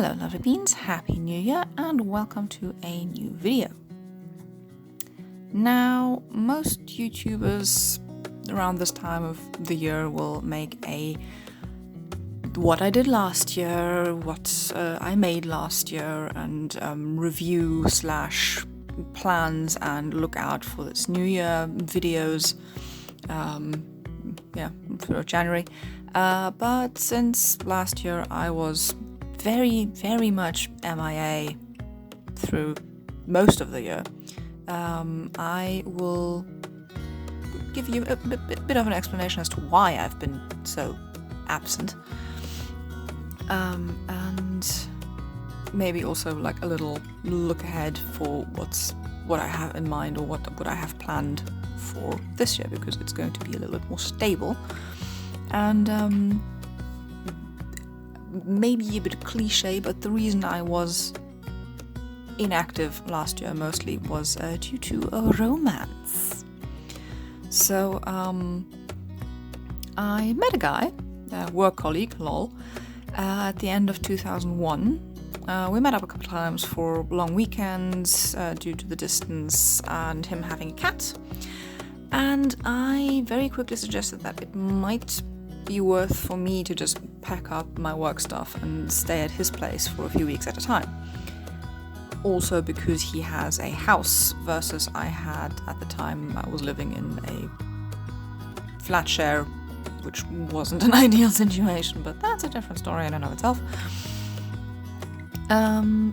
Hello lovely beans, happy new year and welcome to a new video. Now, most YouTubers around this time of the year will make a what I did last year, what I made last year, and review / plans and look out for this new year videos, for January. But since last year I was very much MIA through most of the year, I will give you a bit of an explanation as to why I've been so absent, and maybe also like a little look ahead for what I have in mind or what I have planned for this year, because it's going to be a little bit more stable and maybe a bit cliche, but the reason I was inactive last year mostly was due to a romance. So I met a guy, a work colleague, lol, at the end of 2001. We met up a couple of times for long weekends due to the distance and him having a cat. And I very quickly suggested that it might be worth for me to just pack up my work stuff and stay at his place for a few weeks at a time. Also because he has a house versus I had at the time I was living in a flat share, which wasn't an ideal situation, but that's a different story in and of itself.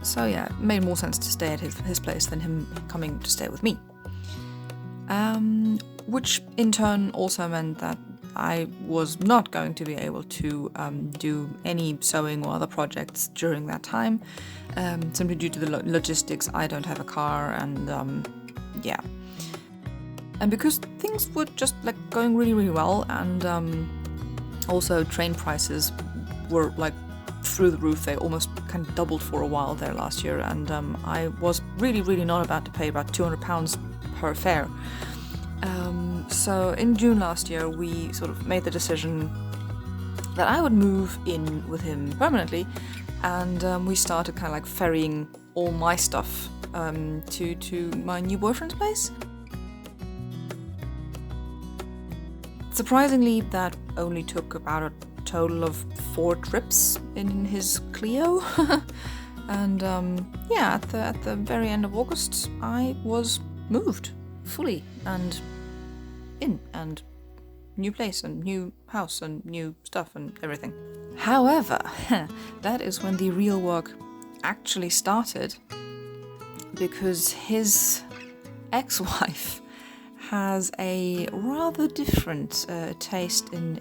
So yeah, it made more sense to stay at his place than him coming to stay with me. Which in turn also meant that I was not going to be able to do any sewing or other projects during that time, simply due to the logistics. I don't have a car, and and because things were just like going really well, and also train prices were like through the roof. They almost kind of doubled for a while there last year, and I was really not about to pay about £200 per fare. So in June last year, we sort of made the decision that I would move in with him permanently, and we started kind of like ferrying all my stuff to my new boyfriend's place. Surprisingly, that only took about a total of 4 trips in his Clio. And at the very end of August, I was moved fully and in, and new place and new house and new stuff and everything. However, that is when the real work actually started, because his ex-wife has a rather different taste in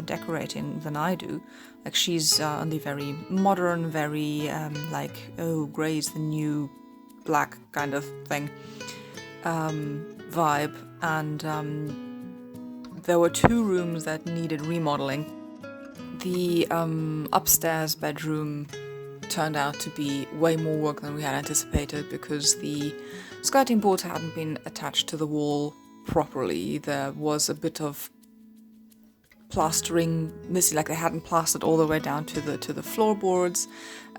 decorating than I do. Like, she's on the very modern, very grey's the new black kind of thing vibe, and there were 2 rooms that needed remodeling. The upstairs bedroom turned out to be way more work than we had anticipated, because the skirting boards hadn't been attached to the wall properly. There was a bit of plastering missing, like they hadn't plastered all the way down to the floorboards.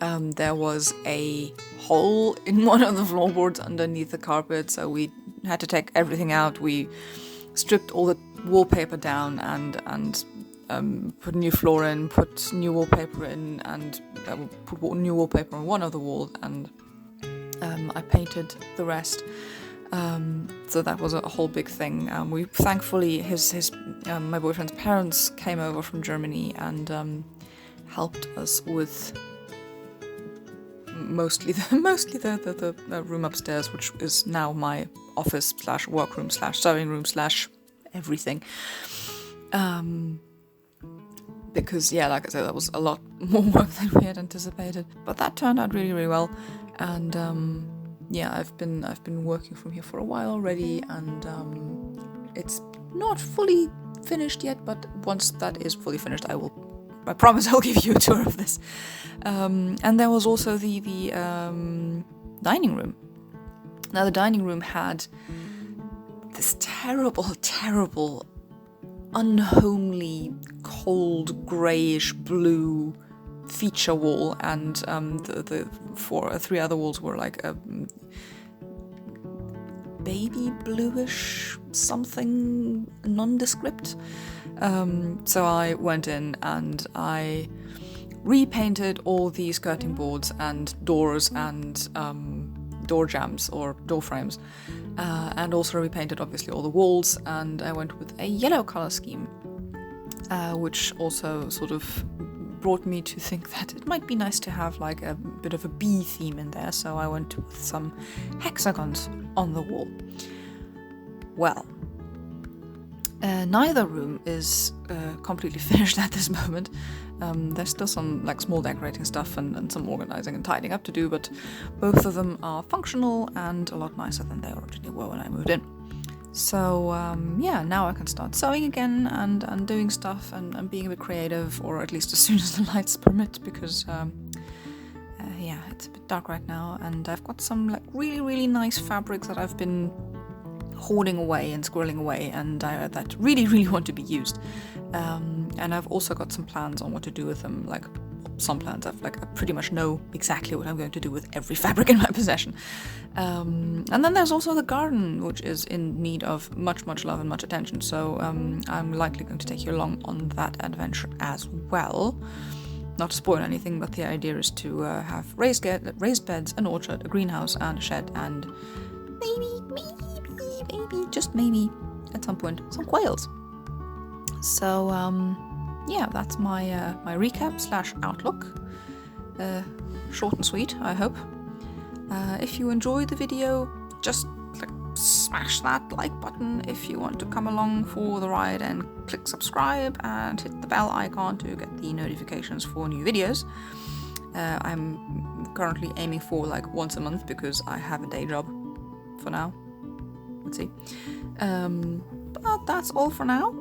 There was a hole in one of the floorboards underneath the carpet, so we had to take everything out. We stripped all the wallpaper down and put new floor in, put new wallpaper in, and put new wallpaper on one of the walls, and I painted the rest. So that was a whole big thing. We thankfully his my boyfriend's parents came over from Germany and helped us with mostly the room upstairs, which is now my office / workroom / sewing room / everything. Because like I said, that was a lot more work than we had anticipated, but that turned out really well. And I've been working from here for a while already, and it's not fully finished yet, but once that is fully finished, I promise I'll give you a tour of this. And there was also the dining room. Now, the dining room had this terrible, unhomely, cold, greyish blue feature wall, and the three other walls were like a baby bluish something nondescript. So I went in and I repainted all the skirting boards and doors and door jambs or door frames, and also repainted obviously all the walls, and I went with a yellow color scheme, which also sort of brought me to think that it might be nice to have like a bit of a bee theme in there, so I went with some hexagons on the wall. Well, neither room is completely finished at this moment. There's still some like small decorating stuff and some organizing and tidying up to do, but both of them are functional and a lot nicer than they originally were when I moved in. So yeah, now I can start sewing again and doing stuff and being a bit creative, or at least as soon as the lights permit, because yeah, it's a bit dark right now, and I've got some like really nice fabrics that I've been hoarding away and squirreling away, and that really want to be used. And I've also got some plans on what to do with them. Like some plans, I pretty much know exactly what I'm going to do with every fabric in my possession. And then there's also the garden, which is in need of much love and much attention. So I'm likely going to take you along on that adventure as well. Not to spoil anything, but the idea is to have raised beds, an orchard, a greenhouse, and a shed, and maybe, just maybe, at some point, some quails. So, yeah, that's my recap / outlook. Short and sweet, I hope. If you enjoyed the video, just smash that like button. If you want to come along for the ride, and click subscribe and hit the bell icon to get the notifications for new videos. I'm currently aiming for like once a month because I have a day job for now. Let's see. But that's all for now.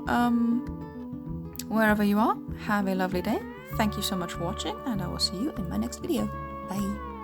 Wherever you are, have a lovely day. Thank you so much for watching, and I will see you in my next video. Bye.